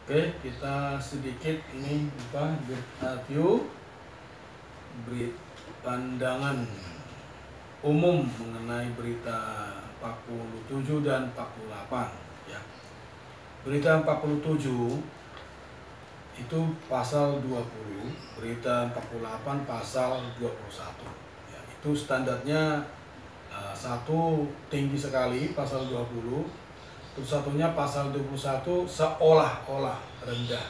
Oke, kita sedikit ini review pandangan umum mengenai berita 47 dan 48 ya. Berita 47 itu pasal 20, berita 48 pasal 21 ya. Itu standarnya satu tinggi sekali pasal 20, terus satunya pasal 21 seolah-olah rendah,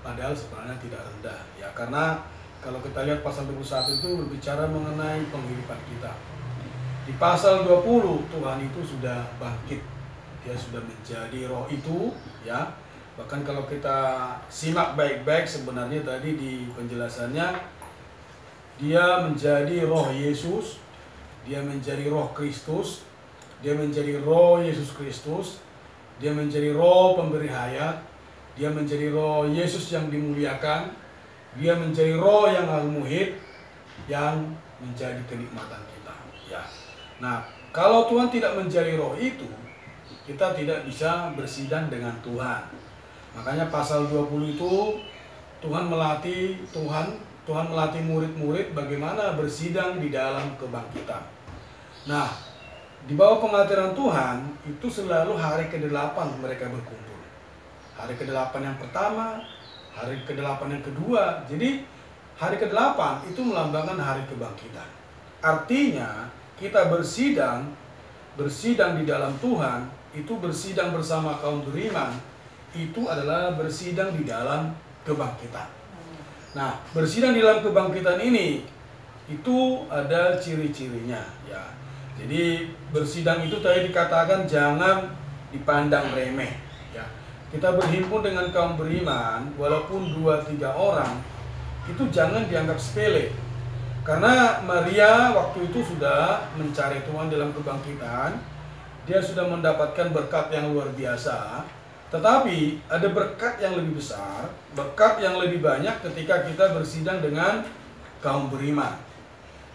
padahal sebenarnya tidak rendah ya, karena kalau kita lihat pasal 21 itu berbicara mengenai penghidupan kita. Di pasal 20 Tuhan itu sudah bangkit, dia sudah menjadi roh itu ya. Bahkan kalau kita simak baik-baik sebenarnya tadi di penjelasannya, dia menjadi roh Yesus, dia menjadi roh Kristus, dia menjadi roh Yesus Kristus, dia menjadi roh pemberi hayat, dia menjadi roh Yesus yang dimuliakan, dia menjadi roh yang al-muhid, yang menjadi kenikmatan kita ya. Nah, kalau Tuhan tidak menjadi roh itu, kita tidak bisa bersidang dengan Tuhan. Makanya pasal 20 itu Tuhan melatih murid-murid bagaimana bersidang di dalam kebangkitan. Nah, di bawah penglihatan Tuhan itu selalu hari ke-8 mereka berkumpul. Hari ke-8 yang pertama, hari ke-8 yang kedua. Jadi hari ke-8 itu melambangkan hari kebangkitan. Artinya kita bersidang di dalam Tuhan, itu bersidang bersama kaum beriman, itu adalah bersidang di dalam kebangkitan. Nah, bersidang di dalam kebangkitan ini itu ada ciri-cirinya ya. Jadi bersidang itu tadi dikatakan jangan dipandang remeh ya. Kita berhimpun dengan kaum beriman walaupun 2-3 orang, itu jangan dianggap sepele. Karena Maria waktu itu sudah mencari Tuhan dalam kebangkitan, dia sudah mendapatkan berkat yang luar biasa. Tetapi ada berkat yang lebih besar, berkat yang lebih banyak ketika kita bersidang dengan kaum beriman.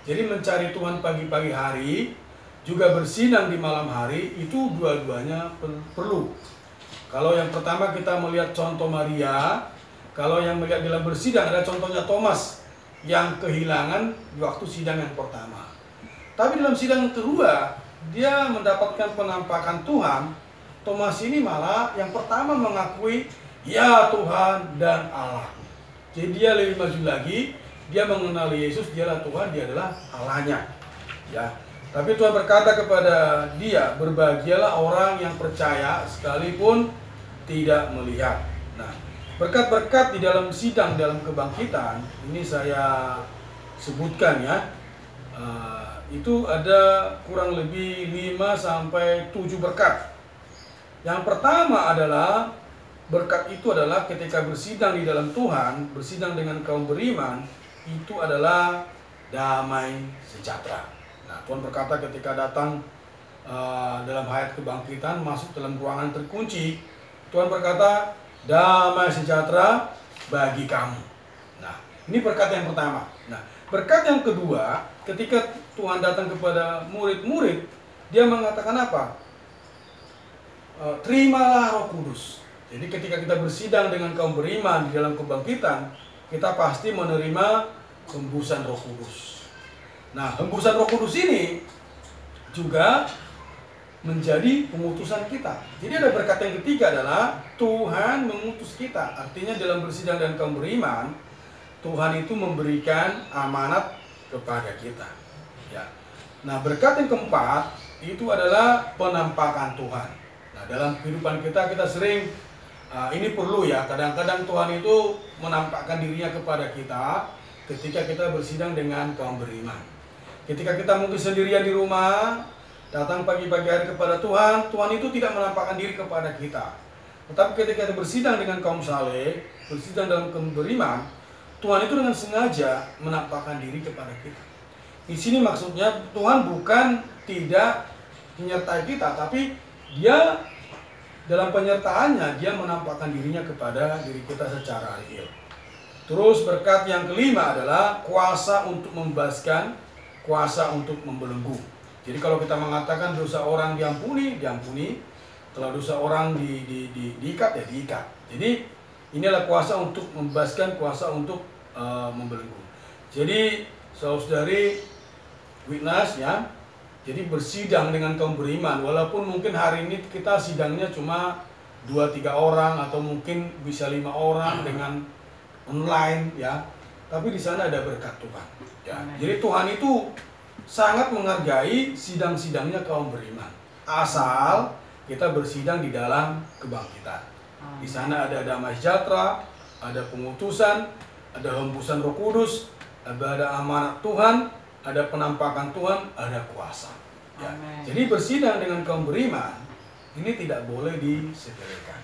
Jadi mencari Tuhan pagi-pagi hari, juga bersidang di malam hari, itu dua-duanya perlu. Kalau yang pertama kita melihat contoh Maria, kalau yang melihat dalam bersidang ada contohnya Thomas yang kehilangan di waktu sidang yang pertama. Tapi dalam sidang yang kedua, dia mendapatkan penampakan Tuhan. Thomas ini malah yang pertama mengakui, ya Tuhan dan Allah. Jadi dia lebih maju lagi, dia mengenali Yesus, dialah Tuhan, dia adalah Allahnya ya. Tapi Tuhan berkata kepada dia, berbahagialah orang yang percaya sekalipun tidak melihat. Nah, berkat-berkat di dalam sidang, dalam kebangkitan, ini saya sebutkan ya. Itu ada kurang lebih 5-7 berkat. Yang pertama adalah, berkat itu adalah ketika bersidang di dalam Tuhan, bersidang dengan kaum beriman, itu adalah damai sejahtera. Nah, Tuhan berkata ketika datang dalam hayat kebangkitan, masuk dalam ruangan terkunci, Tuhan berkata, damai sejahtera bagi kamu. Nah, ini berkat yang pertama. Nah, berkat yang kedua, ketika Tuhan datang kepada murid-murid, dia mengatakan apa? Terimalah Roh Kudus. Jadi ketika kita bersidang dengan kaum beriman di dalam kebangkitan, kita pasti menerima hembusan Roh Kudus. Nah, hembusan Roh Kudus ini juga menjadi pengutusan kita. Jadi ada berkat yang ketiga adalah Tuhan mengutus kita. Artinya dalam bersidang dan kaum beriman, Tuhan itu memberikan amanat kepada kita. Ya. Nah, berkat yang keempat itu adalah penampakan Tuhan. Nah, dalam kehidupan kita sering ini perlu ya. Kadang-kadang Tuhan itu menampakkan dirinya kepada kita ketika kita bersidang dengan kaum beriman. Ketika kita mungkin sendirian di rumah, datang pagi-pagi hari kepada Tuhan, Tuhan itu tidak menampakkan diri kepada kita. Tetapi ketika kita bersidang dengan kaum saleh, bersidang dalam kaum beriman, Tuhan itu dengan sengaja menampakkan diri kepada kita. Di sini maksudnya Tuhan bukan tidak menyertai kita, tapi Dia dalam penyertaannya, Dia menampakkan dirinya kepada diri kita secara real. Terus berkat yang kelima adalah kuasa untuk membebaskan, kuasa untuk membelenggu. Jadi kalau kita mengatakan dosa orang diampuni, diampuni. Kalau dosa orang diikat, ya diikat. Jadi Inilah kuasa untuk membebaskan, kuasa untuk membelenggu. Jadi saudari witness ya, jadi bersidang dengan kaum beriman, walaupun mungkin hari ini kita sidangnya cuma 2-3 orang atau mungkin bisa 5 orang dengan online ya, tapi di sana ada berkat Tuhan ya. Jadi Tuhan itu sangat menghargai sidang-sidangnya kaum beriman, asal kita bersidang di dalam kebangkitan. Di sana ada damai sejahtera, ada pengutusan, ada hembusan Roh Kudus, ada amanat Tuhan, ada penampakan Tuhan, ada kuasa. Ya. Jadi bersidang dengan kaum beriman ini tidak boleh disepelekan.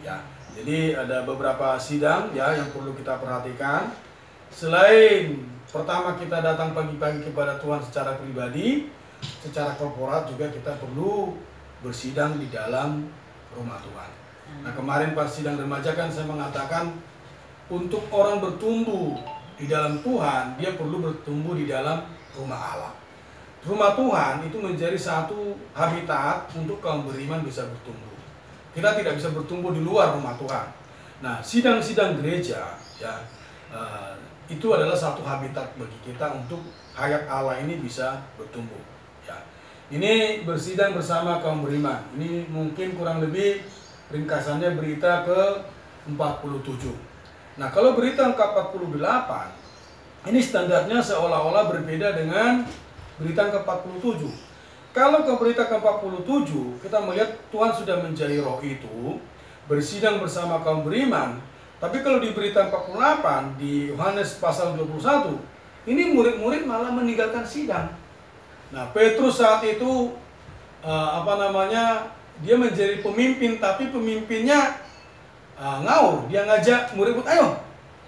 Ya. Jadi ada beberapa sidang ya yang perlu kita perhatikan. Selain pertama kita datang pagi-pagi kepada Tuhan secara pribadi, secara korporat juga kita perlu bersidang di dalam rumah Tuhan. Nah kemarin pas sidang remaja kan saya mengatakan untuk orang bertumbuh di dalam Tuhan, dia perlu bertumbuh di dalam rumah Allah. Rumah Tuhan itu menjadi satu habitat untuk kaum beriman bisa bertumbuh. Kita tidak bisa bertumbuh di luar rumah Tuhan. Nah sidang-sidang gereja ya itu adalah satu habitat bagi kita untuk hayat Allah ini bisa bertumbuh. Ya. Ini bersidang bersama kaum beriman. Ini mungkin kurang lebih ringkasannya berita ke-47. Nah kalau berita ke-48, ini standarnya seolah-olah berbeda dengan berita ke-47. Kalau ke berita ke-47, kita melihat Tuhan sudah menjadi roh itu, bersidang bersama kaum beriman. Tapi kalau di berita 48, di Yohanes pasal 21, ini murid-murid malah meninggalkan sidang. Nah Petrus saat itu, dia menjadi pemimpin, tapi pemimpinnya ngaur. Dia ngajak murid-murid, ayo.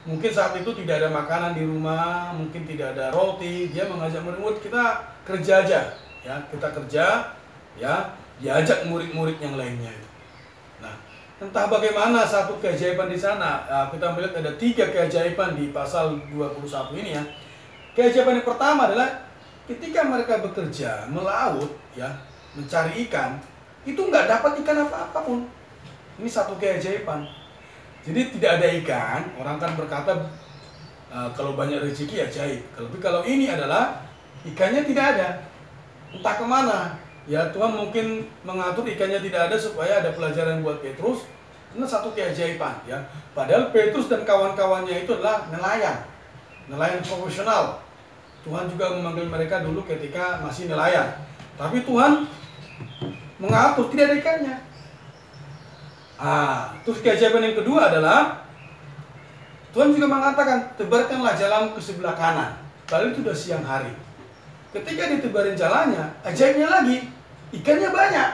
Mungkin saat itu tidak ada makanan di rumah, mungkin tidak ada roti. Dia mengajak murid-murid, kita kerja aja, ya kita kerja, ya diajak murid-murid yang lainnya. Nah, entah bagaimana satu keajaiban di sana. Kita melihat ada 3 keajaiban di pasal 21 ini ya. Keajaiban yang pertama adalah ketika mereka bekerja melaut, ya mencari ikan. Itu nggak dapat ikan apa-apa pun. Ini satu keajaiban. Jadi tidak ada ikan, orang kan berkata kalau banyak rezeki ajaib. Tapi kalau ini adalah ikannya tidak ada, entah kemana. Ya Tuhan mungkin mengatur ikannya tidak ada supaya ada pelajaran buat Petrus. Ini satu keajaiban ya. Padahal Petrus dan kawan-kawannya itu adalah nelayan profesional. Tuhan juga memanggil mereka dulu ketika masih nelayan. Tapi Tuhan mengatur tidak ada ikannya. Terus keajaiban yang kedua adalah Tuhan juga mengatakan tebarkanlah jalan ke sebelah kanan. Padahal itu sudah siang hari. Ketika ditebarin jalannya, ajaibnya lagi ikannya banyak.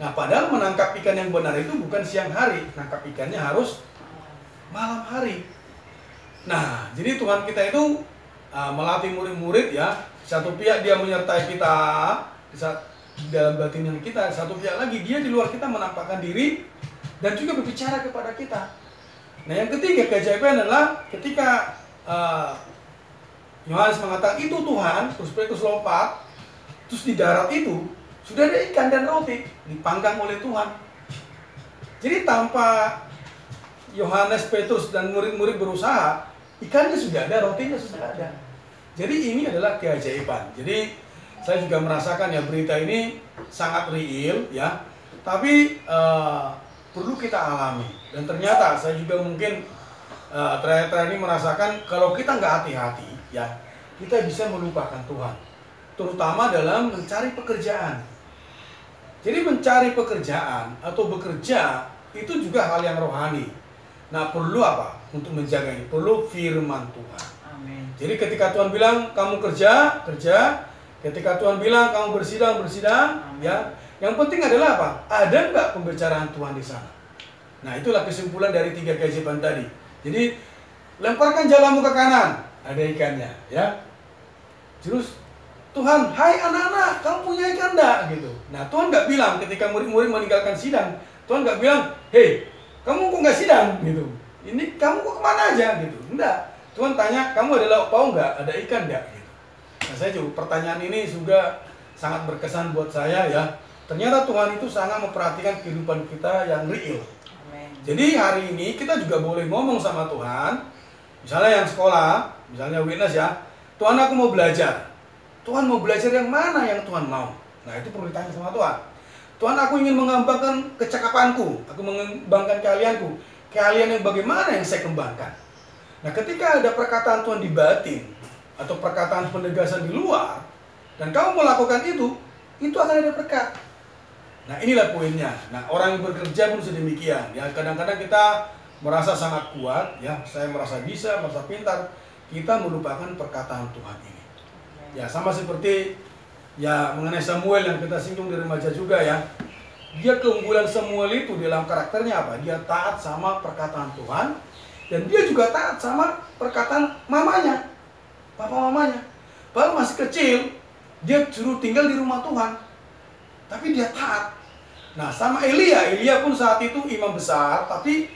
Nah padahal menangkap ikan yang benar itu bukan siang hari, nangkap ikannya harus malam hari. Nah jadi Tuhan kita itu melatih murid-murid ya. Satu pihak dia menyertai kita di dalam batinnya kita, satu pihak lagi dia di luar kita menampakkan diri dan juga berbicara kepada kita. Nah yang ketiga keajaiban adalah ketika Yohanes mengatakan itu Tuhan, terus Petrus lompat, terus di darat itu sudah ada ikan dan roti dipanggang oleh Tuhan. Jadi tanpa Yohanes, Petrus dan murid-murid berusaha, ikannya sudah ada, rotinya sudah ada. Jadi ini adalah keajaiban. Jadi saya juga merasakan ya berita ini sangat real ya, tapi perlu kita alami. Dan ternyata saya juga mungkin terakhir-terakhir ini merasakan kalau kita nggak hati-hati ya, kita bisa melupakan Tuhan, terutama dalam mencari pekerjaan. Jadi mencari pekerjaan atau bekerja itu juga hal yang rohani. Nah perlu apa untuk menjaga ini? Perlu firman Tuhan. Amin. Jadi ketika Tuhan bilang kamu kerja, kerja. Ketika Tuhan bilang kamu bersidang, bersidang. Ya. Yang penting adalah apa? Ada nggak pembicaraan Tuhan di sana? Nah itulah kesimpulan dari 3 keajaiban tadi. Jadi lemparkan jalamu ke kanan, ada ikannya, ya. Terus Tuhan, hai anak-anak, kamu punya ikan enggak? Gitu. Nah Tuhan nggak bilang ketika murid-murid meninggalkan sidang, Tuhan nggak bilang, hei, kamu kok nggak sidang? Gitu. Ini kamu kok kemana aja? Gitu. Enggak. Tuhan tanya, kamu adalah mau nggak? Ada ikan nggak? Gitu. Nah saya juga pertanyaan ini juga sangat berkesan buat saya ya. Ternyata Tuhan itu sangat memperhatikan kehidupan kita yang real. Jadi hari ini kita juga boleh ngomong sama Tuhan. Misalnya yang sekolah, misalnya witness ya, Tuhan aku mau belajar. Tuhan mau belajar yang mana yang Tuhan mau? Nah itu perlu ditanya sama Tuhan. Tuhan aku ingin mengembangkan kecakapanku, aku mengembangkan keahlianku. Keahlian yang bagaimana yang saya kembangkan? Nah ketika ada perkataan Tuhan di batin, atau perkataan penegasan di luar, dan kamu melakukan itu akan ada berkat. Nah inilah poinnya. Nah orang yang bekerja pun sedemikian. Ya kadang-kadang kita merasa sangat kuat, ya saya merasa bisa, merasa pintar. Kita melupakan perkataan Tuhan ini. Ya sama seperti ya mengenai Samuel yang kita singgung di remaja juga ya. Dia keunggulan Samuel itu dalam karakternya apa? Dia taat sama perkataan Tuhan, dan dia juga taat sama perkataan mamanya, papa mamanya. Padahal masih kecil, dia suruh tinggal di rumah Tuhan, tapi dia taat. Nah sama Elia pun saat itu imam besar, tapi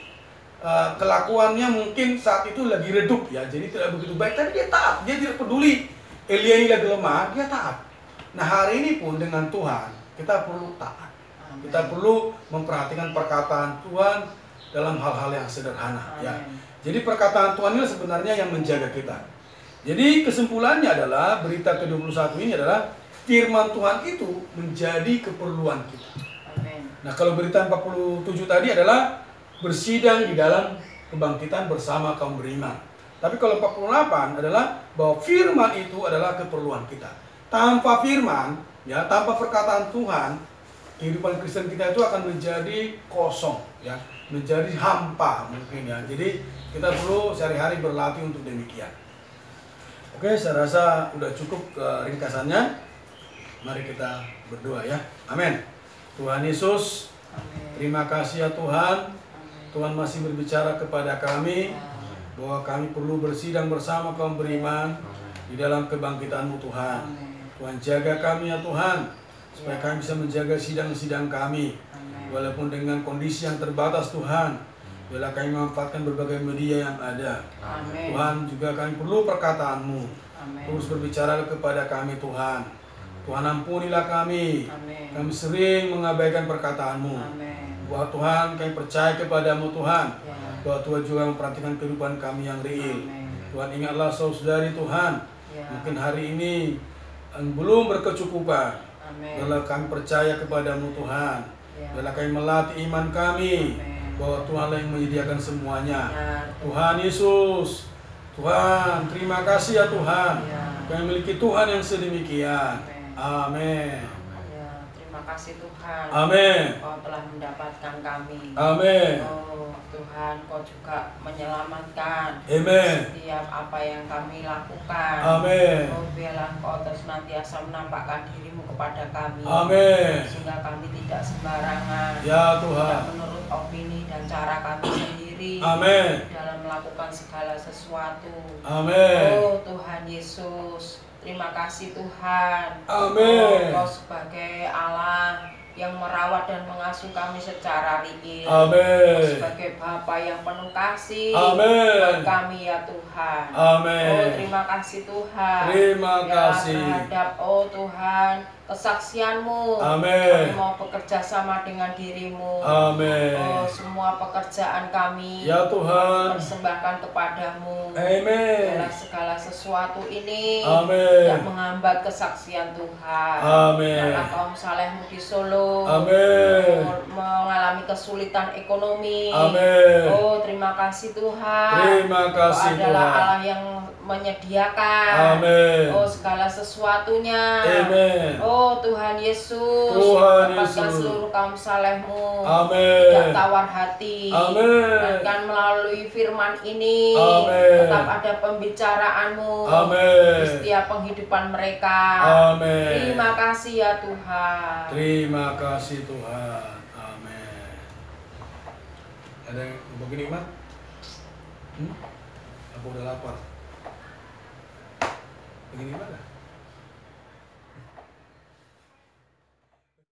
kelakuannya mungkin saat itu lagi redup ya, jadi tidak begitu baik, tapi dia taat, dia tidak peduli Elia ini lagi lemah, dia taat. Nah hari ini pun dengan Tuhan kita perlu taat, kita perlu memperhatikan perkataan Tuhan dalam hal-hal yang sederhana. Ya. Jadi perkataan Tuhan ini sebenarnya yang menjaga kita. Jadi kesimpulannya adalah berita ke-21 ini adalah firman Tuhan itu menjadi keperluan kita. Nah kalau berita 47 tadi adalah bersidang di dalam kebangkitan bersama kaum beriman. Tapi kalau 48 adalah bahwa firman itu adalah keperluan kita. Tanpa firman, ya tanpa perkataan Tuhan, kehidupan Kristen kita itu akan menjadi kosong, ya, menjadi hampa mungkin ya. Jadi kita perlu sehari-hari berlatih untuk demikian. Oke, saya rasa udah cukup ringkasannya. Mari kita berdoa ya. Amin. Tuhan Yesus, terima kasih ya Tuhan. Tuhan masih berbicara kepada kami bahwa kami perlu bersidang bersama kaum beriman di dalam kebangkitan-Mu Tuhan. Tuhan jaga kami ya Tuhan, supaya kami bisa menjaga sidang-sidang kami. Walaupun dengan kondisi yang terbatas Tuhan, bila kami memanfaatkan berbagai media yang ada. Tuhan juga kami perlu perkataan-Mu. Terus berbicara kepada kami Tuhan. Tuhan ampunilah kami. Kami sering mengabaikan perkataan-Mu. Bahwa Tuhan kami percaya kepada-Mu Tuhan. Bahwa Tuhan juga memperhatikan kehidupan kami yang real. Tuhan ingatlah saudari Tuhan. Mungkin hari ini belum berkecukupan. Bila kami percaya kepada-Mu Tuhan. Bila kami melatih iman kami. Bahwa Tuhanlah yang menyediakan semuanya. Tuhan Yesus. Tuhan, terima kasih ya Tuhan. Kami memiliki Tuhan yang sedemikian. Amin. Ya, terima kasih Tuhan. Amin. Kau telah mendapatkan kami. Amin. Oh Tuhan, Kau juga menyelamatkan. Amin. Setiap apa yang kami lakukan. Amin. Oh biarlah Kau senantiasa menampakkan diri-Mu kepada kami. Amin. Sehingga kami tidak sembarangan. Ya Tuhan. Tidak menurut opini dan cara kami sendiri. Amin. Dalam melakukan segala sesuatu. Amin. Oh Tuhan Yesus. Terima kasih Tuhan. Amin. Kau sebagai Allah yang merawat dan mengasuh kami secara real. Amin. Kau sebagai Bapa yang penuh kasih. Amin. Buat kami ya Tuhan. Amin. Oh terima kasih Tuhan. Terima kasih. Terhadap oh Tuhan kesaksian-Mu. Amin. Kami mau bekerja sama dengan diri-Mu. Amin. Oh semua pekerjaan kami Ya Tuhan. persembahkan kepada-Mu. Amin. Dalam segala sesuatu ini Amin. tidak menghambat kesaksian Tuhan. Amin. Karena kaum saleh-Mu di Solo Amin. mengalami kesulitan ekonomi. Amin. Oh terima kasih Tuhan. Terima kasih Kau adalah Tuhan. Allah yang menyediakan. Amin. Oh segala sesuatunya. Amin. Oh Tuhan Yesus. Tuhan Dapatkan Yesus. seluruh kaum saleh-Mu. Amin. Tidak tawar hati. Amin. Dan kan melalui firman ini Amin. tetap ada pembicaraan-Mu Amin. di setiap penghidupan mereka. Amin. Terima kasih ya Tuhan. Terima kasih Tuhan. Amin. Ada yang mau begini Mat? Aku udah lapar. Begini Mat?